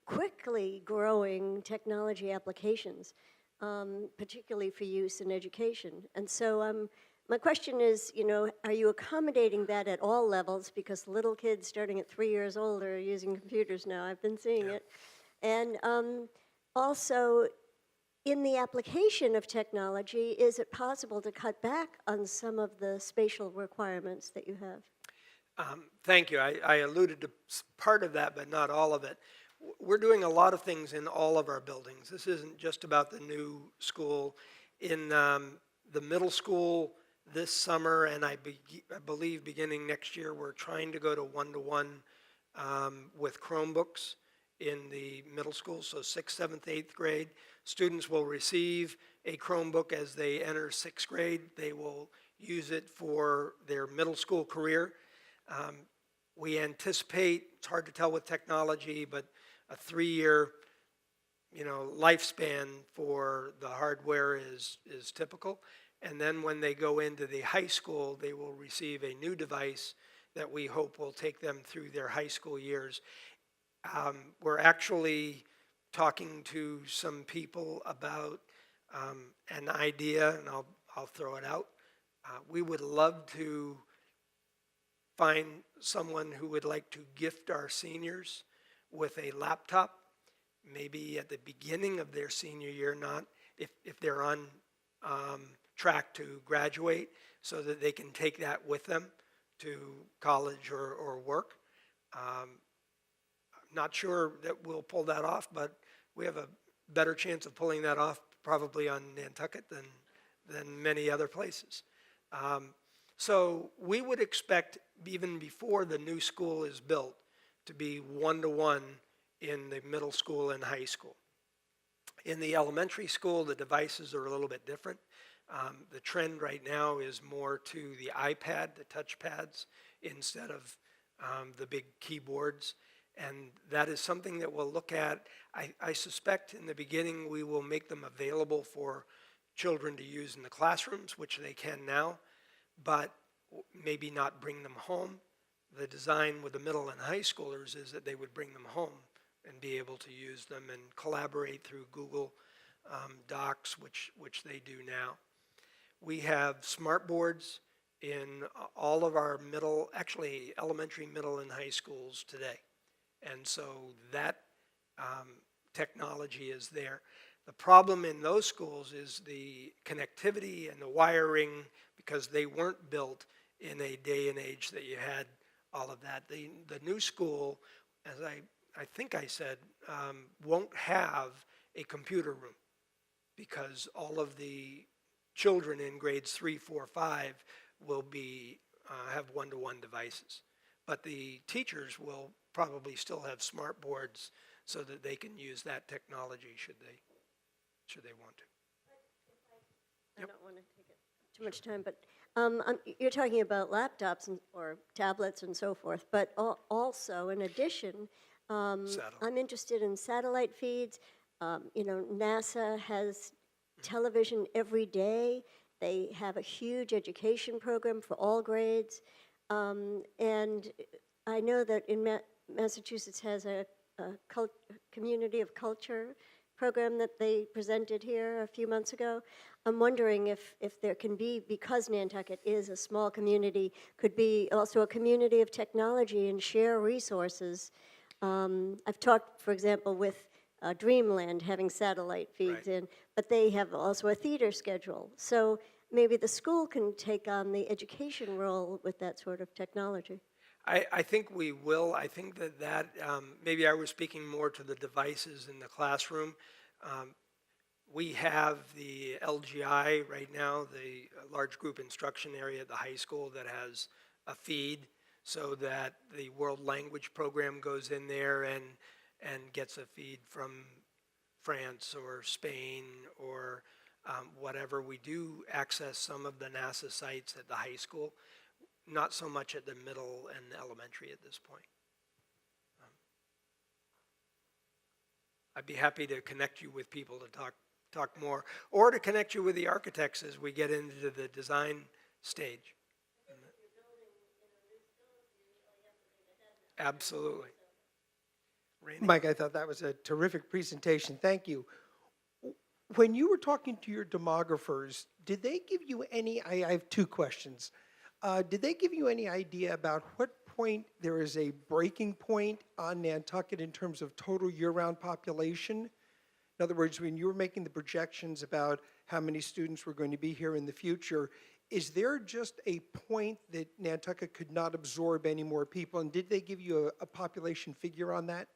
[SPEAKER 4] quickly growing technology applications, particularly for use in education. And so my question is, you know, are you accommodating that at all levels? Because little kids starting at 3 years old are using computers now. I've been seeing it. And also, in the application of technology, is it possible to cut back on some of the spatial requirements that you have?
[SPEAKER 3] Thank you. I alluded to part of that, but not all of it. We're doing a lot of things in all of our buildings. This isn't just about the new school. In the middle school this summer, and I believe beginning next year, we're trying to go to one-to-one with Chromebooks in the middle school, so 6th, 7th, 8th grade. Students will receive a Chromebook as they enter 6th grade. They will use it for their middle school career. We anticipate, it's hard to tell with technology, but a 3-year, you know, lifespan for the hardware is typical. And then when they go into the high school, they will receive a new device that we hope will take them through their high school years. We're actually talking to some people about an idea, and I'll throw it out. We would love to find someone who would like to gift our seniors with a laptop, maybe at the beginning of their senior year, not if they're on track to graduate, so that they can take that with them to college or work. I'm not sure that we'll pull that off, but we have a better chance of pulling that off probably on Nantucket than many other places. So we would expect, even before the new school is built, to be one-to-one in the middle school and high school. In the elementary school, the devices are a little bit different. The trend right now is more to the iPad, the touchpads, instead of the big keyboards. And that is something that we'll look at. I suspect in the beginning we will make them available for children to use in the classrooms, which they can now, but maybe not bring them home. The design with the middle and high schoolers is that they would bring them home and be able to use them and collaborate through Google Docs, which they do now. We have smart boards in all of our actually elementary, middle, and high schools today. And so that technology is there. The problem in those schools is the connectivity and the wiring, because they weren't built in a day and age that you had all of that. The new school, as I think I said, won't have a computer room, because all of the children in grades 3, 4, 5 will have one-to-one devices. But the teachers will probably still have smart boards so that they can use that technology should they want to.
[SPEAKER 4] I don't want to take too much time, but You're talking about laptops or tablets and so forth, but also, in addition,
[SPEAKER 3] Satellite.
[SPEAKER 4] I'm interested in satellite feeds. NASA has television every day. They have a huge education program for all grades. And I know that in Massachusetts has a community of culture program that they presented here a few months ago. I'm wondering if there can be, because Nantucket is a small community, could be also a community of technology and share resources. I've talked, for example, with Dreamland having satellite feeds
[SPEAKER 3] Right.
[SPEAKER 4] in, but they have also a theater schedule. So maybe the school can take on the education role with that sort of technology.
[SPEAKER 3] I think we will. I think that maybe I was speaking more to the devices in the classroom. Um, we have the LGI right now, the large group instruction area at the high school that has a feed so that the world language program goes in there and gets a feed from France or Spain or whatever. We do access some of the NASA sites at the high school. Not so much at the middle and elementary at this point. I'd be happy to connect you with people to talk more, or to connect you with the architects as we get into the design stage. Absolutely. Rainey?
[SPEAKER 5] Mike, I thought that was a terrific presentation. Thank you. When you were talking to your demographers, did they give you any, I have two questions. Did they give you any idea about what point there is a breaking point on Nantucket in terms of total year-round population? In other words, when you were making the projections about how many students were going to be here in the future, is there just a point that Nantucket could not absorb any more people? And did they give you a population figure on that?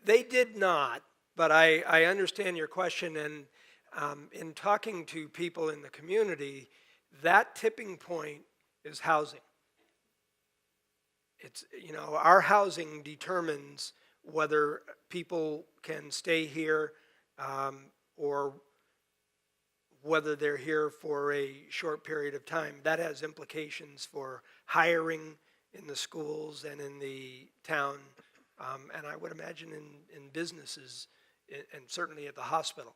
[SPEAKER 3] They did not, but I understand your question, and in talking to people in the community, that tipping point is housing. It's, our housing determines whether people can stay here or whether they're here for a short period of time. That has implications for hiring in the schools and in the town, and I would imagine in businesses, and certainly at the hospital.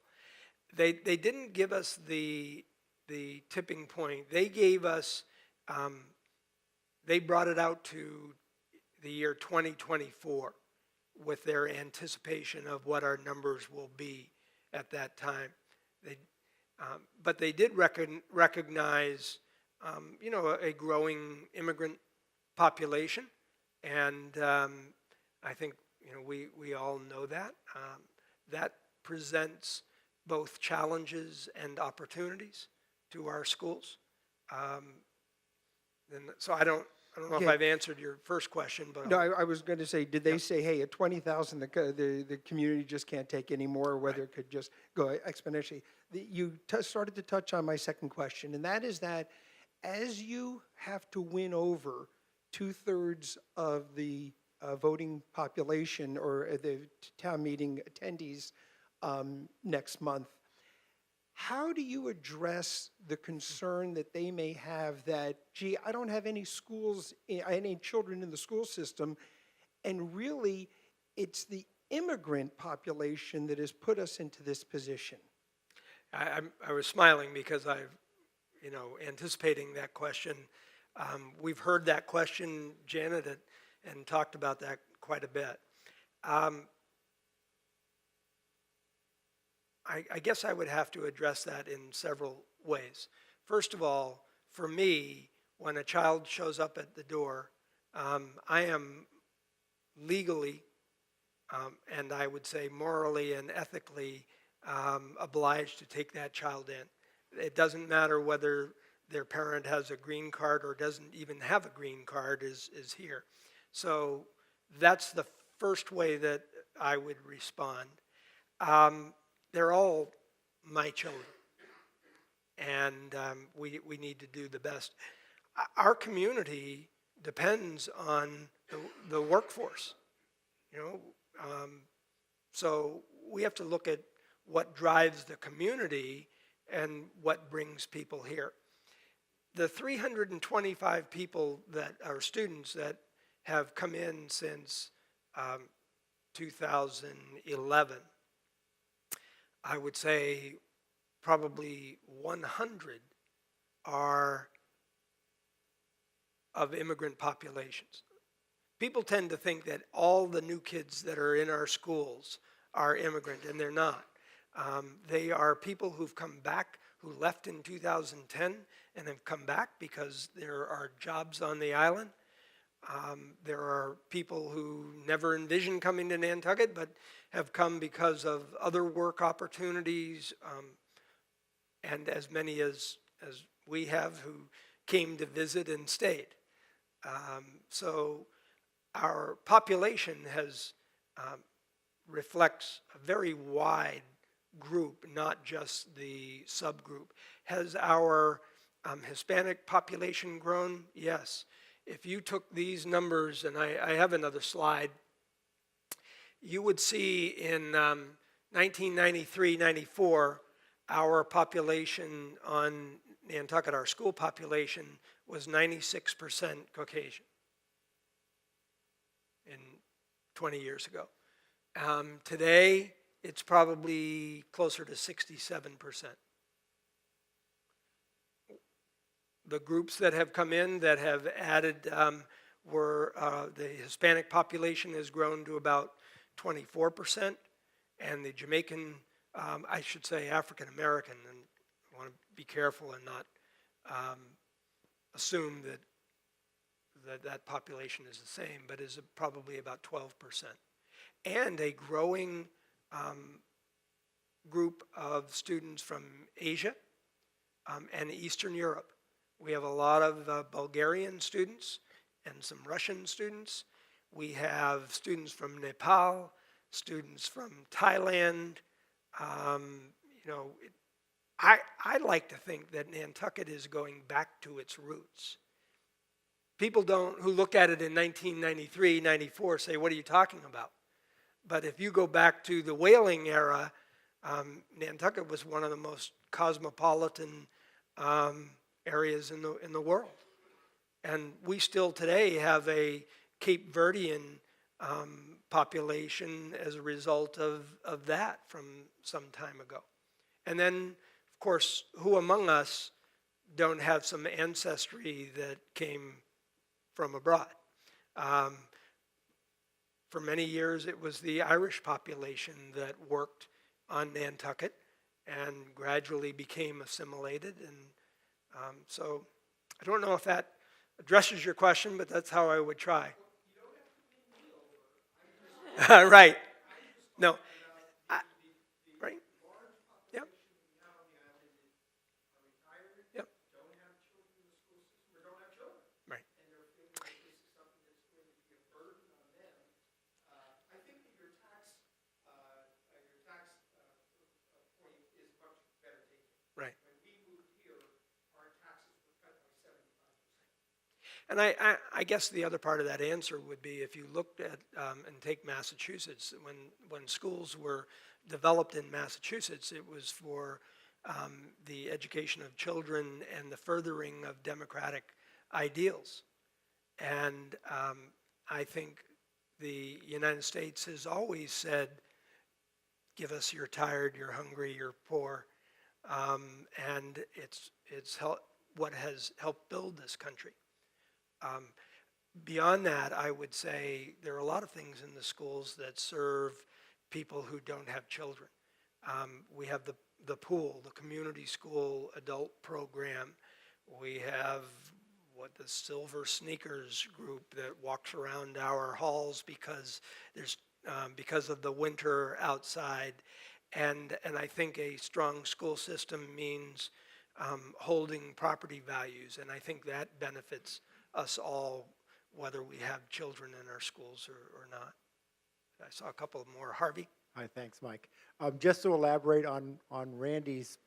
[SPEAKER 3] They didn't give us the tipping point. They gave us, they brought it out to the year 2024 with their anticipation of what our numbers will be at that time. But they did recognize, a growing immigrant population, and I think, we all know that. That presents both challenges and opportunities to our schools. And so I don't know if
[SPEAKER 5] Yeah.
[SPEAKER 3] I've answered your first question, but
[SPEAKER 5] No, I was going to say, did they say, hey, at 20,000, the community just can't take any more, or whether it could just go exponentially? You started to touch on my second question, and that is that as you have to win over 2/3 of the voting population or the town meeting attendees next month, how do you address the concern that they may have that, gee, I don't have any schools, any children in the school system, and really it's the immigrant population that has put us into this position?
[SPEAKER 3] I was smiling because I've, anticipating that question. We've heard that question, Janet, and talked about that quite a bit. I guess I would have to address that in several ways. First of all, for me, when a child shows up at the door, I am legally, and I would say morally and ethically, obliged to take that child in. It doesn't matter whether their parent has a green card or doesn't even have a green card is here. So that's the first way that I would respond. They're all my children, and we need to do the best. Our community depends on the workforce, so we have to look at what drives the community and what brings people here. The 325 people that are students that have come in since 2011, I would say probably 100 are of immigrant populations. People tend to think that all the new kids that are in our schools are immigrant, and they're not. They are people who've come back, who left in 2010 and have come back because there are jobs on the island. There are people who never envisioned coming to Nantucket but have come because of other work opportunities, and as many as we have who came to visit and stayed. So our population reflects a very wide group, not just the subgroup. Has our Hispanic population grown? Yes. If you took these numbers, and I have another slide, you would see in 1993-94, our population on Nantucket, our school population, was 96% Caucasian in 20 years ago. Today, it's probably closer to 67%. The groups that have come in that have added were the Hispanic population has grown to about 24%, and the Jamaican, I should say African American, and I want to be careful and not assume that population is the same, but is probably about 12%. And a growing group of students from Asia and Eastern Europe. We have a lot of Bulgarian students and some Russian students. We have students from Nepal, students from Thailand. I like to think that Nantucket is going back to its roots. People who look at it in 1993, 94 say, what are you talking about? But if you go back to the whaling era, Nantucket was one of the most cosmopolitan areas in the world. And we still today have a Cape Verdean population as a result of that from some time ago. And then, of course, who among us don't have some ancestry that came from abroad? For many years, it was the Irish population that worked on Nantucket and gradually became assimilated. And so I don't know if that addresses your question, but that's how I would try. Right. No. Right. Yep. Yep. Right. Right. And I guess the other part of that answer would be if you looked at and take Massachusetts, when schools were developed in Massachusetts, it was for the education of children and the furthering of democratic ideals. And I think the United States has always said, give us you're tired, you're hungry, you're poor. And it's what has helped build this country. Beyond that, I would say there are a lot of things in the schools that serve people who don't have children. We have the pool, the community school adult program. We have the Silver Sneakers group that walks around our halls because of the winter outside. And I think a strong school system means holding property values, and I think that benefits us all, whether we have children in our schools or not. I saw a couple more. Harvey?
[SPEAKER 6] Hi, thanks, Mike. Just to elaborate on Randy's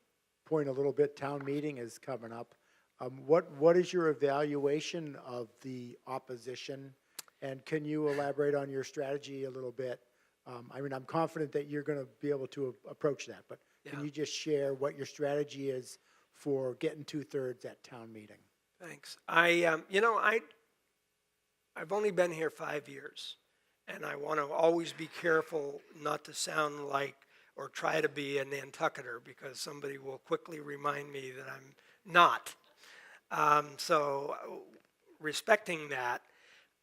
[SPEAKER 6] point a little bit, town meeting is coming up. What is your evaluation of the opposition? And can you elaborate on your strategy a little bit? I'm confident that you're going to be able to approach that, but Can
[SPEAKER 3] Yeah.
[SPEAKER 6] you just share what your strategy is for getting 2/3 at town meeting?
[SPEAKER 3] Thanks. I've only been here 5 years, and I want to always be careful not to sound like or try to be a Nantucketer, because somebody will quickly remind me that I'm not. So respecting that,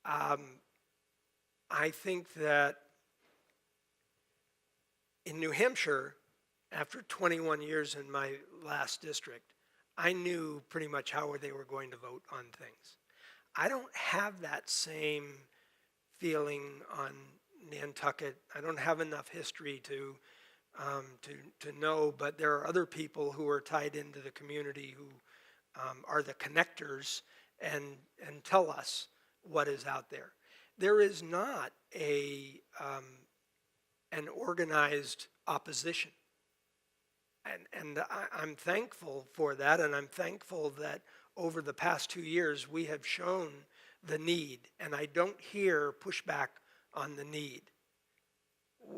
[SPEAKER 3] I think that in New Hampshire, after 21 years in my last district, I knew pretty much how they were going to vote on things. I don't have that same feeling on Nantucket. I don't have enough history to know, but there are other people who are tied into the community who are the connectors and tell us what is out there. There is not an organized opposition. And I'm thankful for that, and I'm thankful that over the past 2 years we have shown the need, and I don't hear pushback on the need.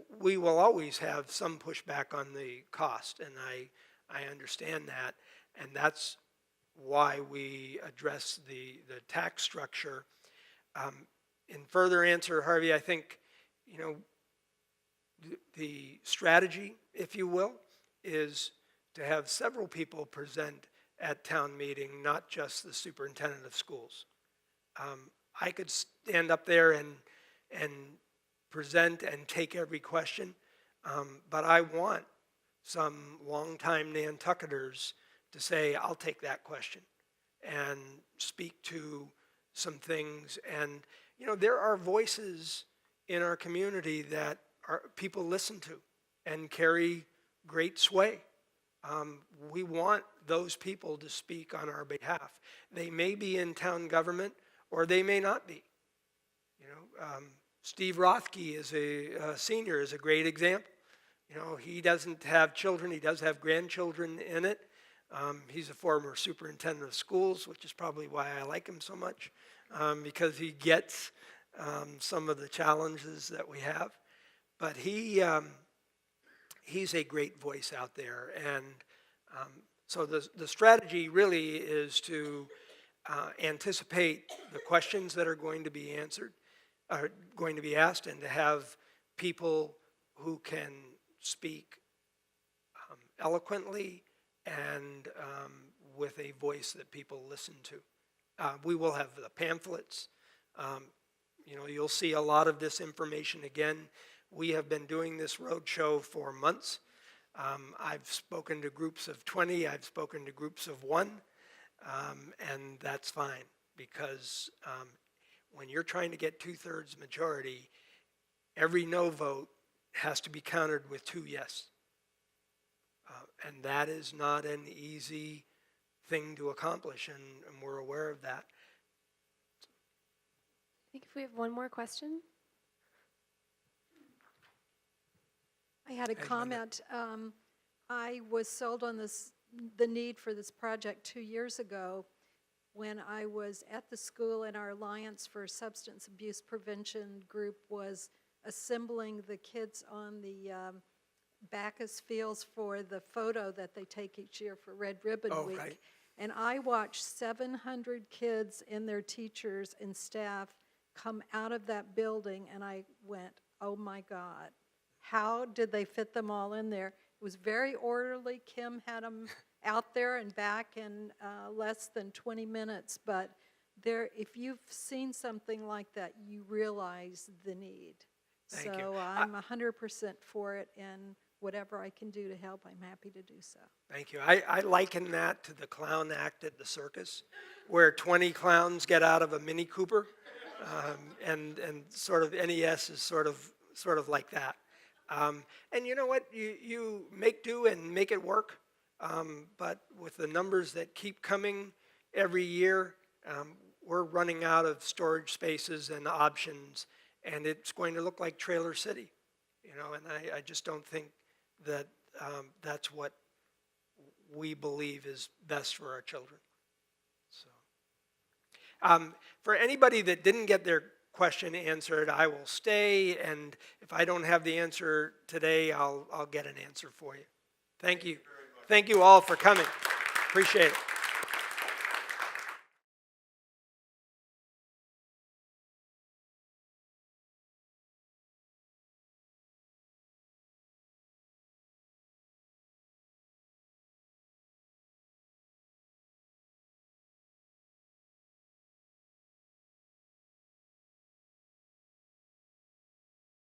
[SPEAKER 3] We will always have some pushback on the cost, and I understand that, and that's why we address the tax structure. In further answer, Harvey, I think, the strategy, if you will, is to have several people present at town meeting, not just the superintendent of schools. I could stand up there and present and take every question, but I want some longtime Nantucketers to say, I'll take that question and speak to some things. And, there are voices in our community that people listen to and carry great sway. We want those people to speak on our behalf. They may be in town government or they may not be. Steve Rothke is a senior, is a great example. He doesn't have children, he does have grandchildren in it. He's a former superintendent of schools, which is probably why I like him so much, because he gets some of the challenges that we have. But he's a great voice out there. And so the strategy really is to anticipate the questions that are going to be answered, are going to be asked, and to have people who can speak eloquently and with a voice that people listen to. We will have the pamphlets. You'll see a lot of this information again. We have been doing this roadshow for months. I've spoken to groups of 20, I've spoken to groups of 1, and that's fine, because when you're trying to get 2/3 majority, every no vote has to be countered with 2 yes. And that is not an easy thing to accomplish, and we're aware of that.
[SPEAKER 1] I think if we have one more question.
[SPEAKER 7] I had a
[SPEAKER 3] Linda.
[SPEAKER 7] comment. I was sold on the need for this project 2 years ago when I was at the school, and our Alliance for Substance Abuse Prevention group was assembling the kids on the Bacchus fields for the photo that they take each year for Red Ribbon Week.
[SPEAKER 3] Right.
[SPEAKER 7] And I watched 700 kids and their teachers and staff come out of that building, and I went, oh my God, how did they fit them all in there? It was very orderly. Kim had them out there and back in less than 20 minutes, but if you've seen something like that, you realize the need.
[SPEAKER 3] Thank you.
[SPEAKER 7] So I'm 100% for it, and whatever I can do to help, I'm happy to do so.
[SPEAKER 3] Thank you. I liken that to the clown act at the circus, where 20 clowns get out of a Mini Cooper, and sort of NES is sort of like that. And you know what? You make do and make it work. But with the numbers that keep coming every year, we're running out of storage spaces and options, and it's going to look like Trailer City. And I just don't think that that's what we believe is best for our children. So, for anybody that didn't get their question answered, I will stay, and if I don't have the answer today, I'll get an answer for you. Thank you. Thank you all for coming. Appreciate it.